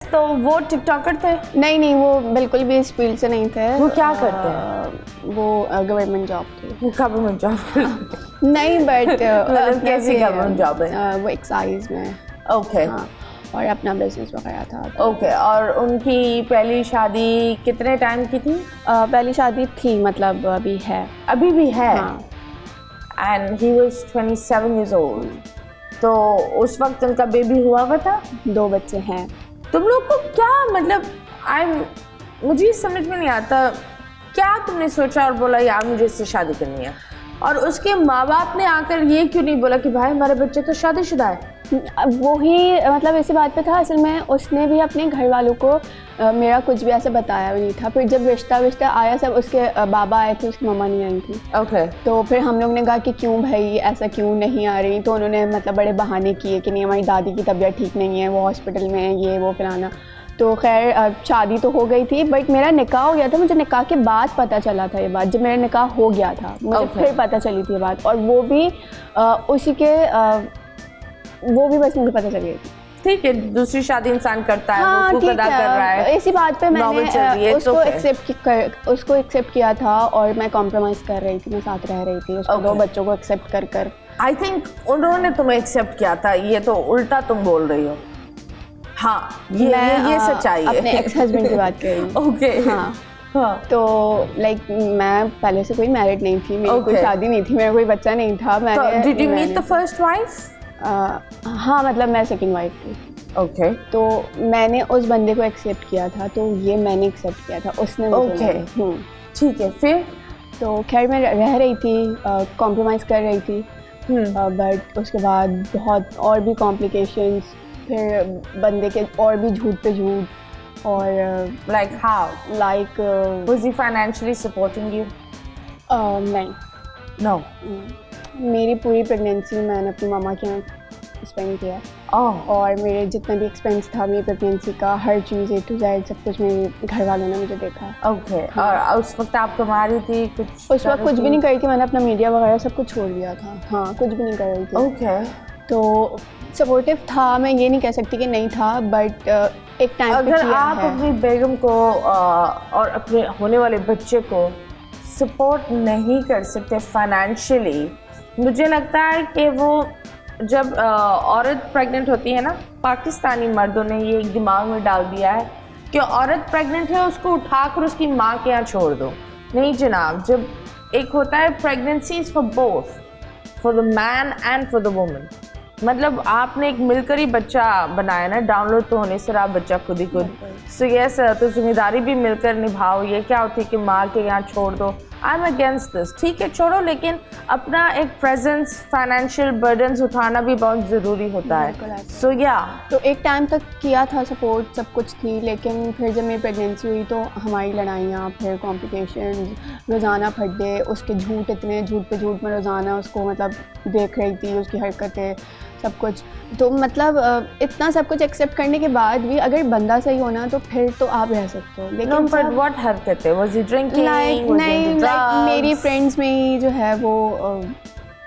तो वो टिकटॉकर थे? नहीं, वो बिल्कुल भी इस फील्ड से नहीं थे। वो क्या करते हैं? वो गवर्नमेंट जॉब थी। वो गवर्नमेंट जॉब? नहीं बट मतलब कैसी गवर्नमेंट जॉब है? वो एक्साइज में। ओके। हाँ, और अपना बिजनेस वगैरह था। ओके। और उनकी पहली शादी कितने टाइम की थी? पहली शादी थी, मतलब अभी है। अभी भी है? हाँ। And he was 27 years old। तो उस वक्त उनका बेबी हुआ था? 2 बच्चे हैं। तुम लोग को क्या मतलब मुझे समझ में नहीं आता, क्या तुमने सोचा और बोला यार मुझे इससे शादी करनी है, और उसके माँ बाप ने आकर ये क्यों नहीं बोला कि भाई हमारे बच्चे तो शादीशुदा है? वो ही मतलब इसी बात पे था असल में। उसने भी अपने घर वालों को मेरा कुछ भी ऐसे बताया भी नहीं था। फिर जब रिश्ता आया, सब उसके बाबा आए थे, उसकी मम्मा नहीं आई थी। ओके। तो फिर हम लोग ने कहा कि क्यों भाई ऐसा क्यों नहीं आ रही, तो उन्होंने मतलब बड़े बहाने किए कि नहीं हमारी दादी की तबीयत ठीक नहीं है, वो हॉस्पिटल में है, ये वो फलाना। तो खैर शादी तो हो गई थी, बट मेरा निकाह हो गया था। मुझे निकाह के बाद पता चला था ये बात, जब मेरा निकाह हो गया था मुझे फिर पता चली थी ये बात। और वो भी उसी के वो भी बस मुझे पता चल गई थी। ठीक है, दूसरी शादी इंसान करता है, हाँ, वो अदा कर रहा है। इसी बात पे मैंने उसको एक्सेप्ट किया था, और मैं कॉम्प्रोमाइज़ कर रही थी, मैं साथ रह रही थी उसको। 2 बच्चों को एक्सेप्ट कर आई थिंक उन्होंने तुम्हें एक्सेप्ट किया था, ये तो उल्टा तुम बोल रही हो। हाँ, ये सच्चाई है। अपने एक्स हस्बैंड की बात कर रही हूँ। ओके। हाँ, तो लाइक मैं पहले से कोई मैरिड नहीं थी, मेरी कोई शादी नहीं थी, मेरा कोई बच्चा नहीं था। मैंने did you meet the first wife? हाँ, मतलब मैं सेकंड वाइफ थी। ओके। तो मैंने उस बंदे को एक्सेप्ट किया था, तो ये मैंने एक्सेप्ट किया था, उसने मुझे। ओके, ठीक है। फिर तो खैर मैं रह रही थी, कॉम्प्रोमाइज़ कर रही थी, बट उसके बाद बहुत और भी कॉम्प्लिकेशंस, फिर बंदे के और भी झूठ पे झूठ। और like how? Like was he financially supporting you? नहीं। नो। मेरी पूरी प्रेगनेंसी मैंने अपनी मामा के यहाँ स्पेंड किया। और मेरे जितना भी एक्सपेंस था मेरी प्रेगनेंसी का, हर चीज़ A to Z सब कुछ मेरे घर वालों ने मुझे देखा है। ओके। और उस वक्त आप कमा रही थी कुछ? उस वक्त कुछ भी नहीं करी थी, मैंने अपना मीडिया वगैरह सब कुछ छोड़ दिया था। हाँ, कुछ भी नहीं कर रही थी। ओके। तो सपोर्टिव था, मैं ये नहीं कह सकती कि नहीं था, बट एक टाइम पे अगर आप अपनी बेगम को और अपने होने वाले बच्चे को सपोर्ट नहीं कर सकते फाइनेंशियली, मुझे लगता है कि वो जब औरत प्रेग्नेंट होती है ना, पाकिस्तानी मर्दों ने ये एक दिमाग में डाल दिया है कि औरत प्रेग्नेंट है उसको उठाकर उसकी माँ के यहाँ छोड़ दो। नहीं जनाब, जब एक होता है pregnancy is for both, for the man and for the woman. मतलब आपने एक मिलकर ही बच्चा बनाया ना, डाउनलोड तो होने से रहा बच्चा खुद ही खुद। सो यस, तो जिम्मेदारी भी मिलकर निभाओ। ये क्या होती है कि माँ के यहाँ छोड़ दो, आई एम अगेंस्ट दिस। ठीक है, छोड़ो, लेकिन अपना एक प्रेजेंस, फाइनेंशियल बर्डन्स उठाना भी बहुत ज़रूरी होता है। सो या तो एक टाइम तक किया था सपोर्ट, सब कुछ थी, लेकिन फिर जब मेरी प्रेगनेंसी हुई तो हमारी लड़ाइयाँ, फिर कॉम्प्लिकेशन, रोज़ाना फड्डे, उसके झूठ, इतने झूठ पे झूठ में रोज़ाना उसको मतलब देख रही थी, उसकी हरकतें, सब कुछ। तो मतलब इतना सब कुछ एक्सेप्ट करने के बाद भी अगर बंदा सही होना तो फिर तो आप रह सकते हो। लेकिन बट व्हाट हरकतें? Was he drinking? नहीं, मेरी फ्रेंड्स में ही जो है वो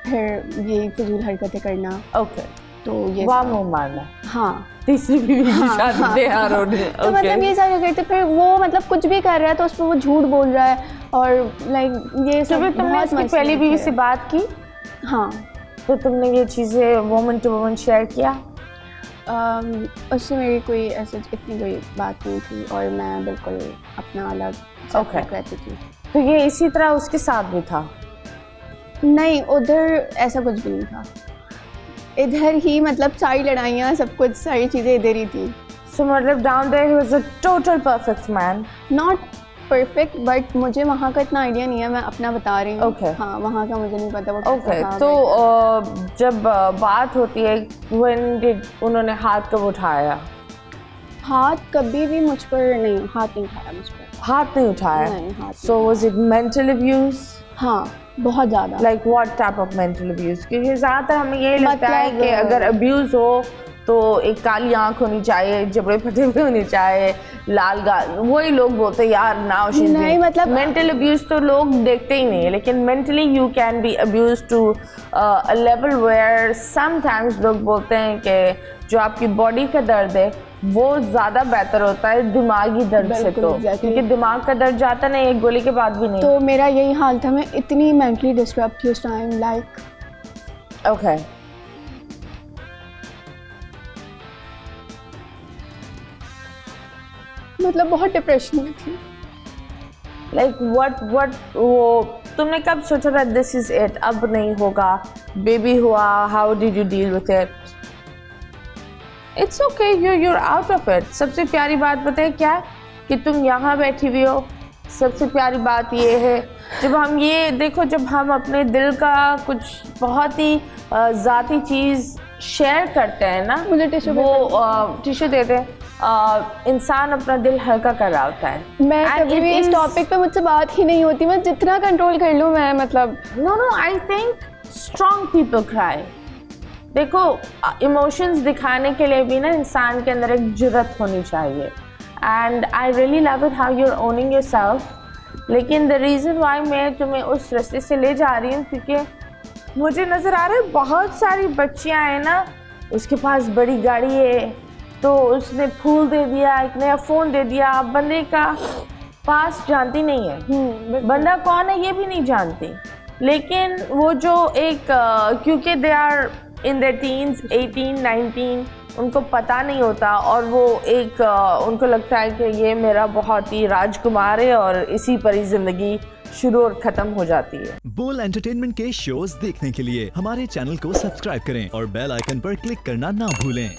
फिर यही फिजूल हरकतें करना। ओके। तो ये मुँह मारना। हाँ, तीसरी बीवी की शादी पे आ रहे हैं। तो मतलब ये सारी करते, फिर वो मतलब कुछ भी कर रहा है तो उस पर वो झूठ बोल रहा है, और लाइक ये सब। तुमने उसकी पहली बीवी से बात की? हाँ। तो तुमने ये चीज़ें वुमन टू वुमन शेयर किया? उससे मेरी कोई ऐसे इतनी कोई बात नहीं थी, और मैं बिल्कुल अपना अलग रहती थी। तो ये इसी तरह उसके साथ भी था? नहीं, उधर ऐसा कुछ भी नहीं था। इधर ही मतलब सारी लड़ाइयाँ, सब कुछ, सारी चीज़ें इधर ही थी। So मतलब down there he was a total perfect man? Not perfect, but मुझे वहाँ का इतना आइडिया नहीं है, मैं अपना बता रही हूँ। Okay. हाँ, वहाँ का मुझे नहीं पता वो कैसा था। तो जब बात होती है, when did उन्होंने हाथ कब उठाया? हाथ कभी भी मुझ पर नहीं, हाथ नहीं उठाया मुझ पर। हाथ नहीं उठाया? नहीं, हाथ। So was it mental abuse? हाँ, बहुत ज़्यादा। Like what type of mental abuse? क्योंकि ज़्यादातर हमें यही लगता है कि अगर abuse हो तो एक काली आंख होनी चाहिए, जबड़े फटे हुए होने चाहिए, लाल गाल, वही लोग बोलते हैं यार नाउ शी इज नहीं, मतलब मेंटल अब्यूज तो लोग देखते ही नहीं है, लेकिन mentally you can be abuse to a level where sometimes लोग बोलते हैं कि जो आपकी बॉडी का दर्द है वो ज़्यादा बेहतर होता है दिमागी दर्द से, बिल्कुल, तो exactly. क्योंकि दिमाग का दर्द जाता नहीं एक गोली के बाद भी नहीं। तो मेरा यही हाल था, मैं इतनी मेंटली डिस्टर्ब थी उस टाइम, लाइक ओके मतलब बहुत डिप्रेशन में थी। लाइक व्हाट वो तुमने कब सोचा था दिस इज इट, अब नहीं होगा, बेबी हुआ, how did you deal with it? It's okay, you're out of it. सबसे प्यारी बात पता है क्या, कि तुम यहाँ बैठी हुई हो। सबसे प्यारी बात ये है, जब हम ये देखो, जब हम अपने दिल का कुछ बहुत ही ज़ाती चीज़ शेयर करते हैं ना, मुझे टिश्यू वो टिश्यू देते हैं, इंसान अपना दिल हल्का कर रहा होता है। मैं And कभी it भी इस is- टॉपिक पे मुझसे बात ही नहीं होती, मैं जितना कंट्रोल कर लूँ मैं, मतलब No, I think strong people cry. देखो, इमोशंस दिखाने के लिए भी ना इंसान के अंदर एक जुर्रत होनी चाहिए, and I really love it how you are owning yourself. लेकिन द रीज़न वाई मैं तुम्हें उस रास्ते से ले जा रही हूँ, क्योंकि मुझे नज़र आ रहा है बहुत सारी बच्चियाँ हैं ना, उसके पास बड़ी गाड़ी है तो उसने फूल दे दिया, एक नया फ़ोन दे दिया, बंदे का पास जानती नहीं है, बंदा कौन है ये भी नहीं जानती। लेकिन वो जो एक क्योंकि they are in their teens 18, 19, उनको पता नहीं होता, और वो एक उनको लगता है कि ये मेरा बहुत ही राजकुमार है और इसी पर ही ज़िंदगी शुरू और ख़त्म हो जाती है। बोल एंटरटेनमेंट के शोज देखने के लिए हमारे चैनल को सब्सक्राइब करें और बेल आइकन पर क्लिक करना ना भूलें।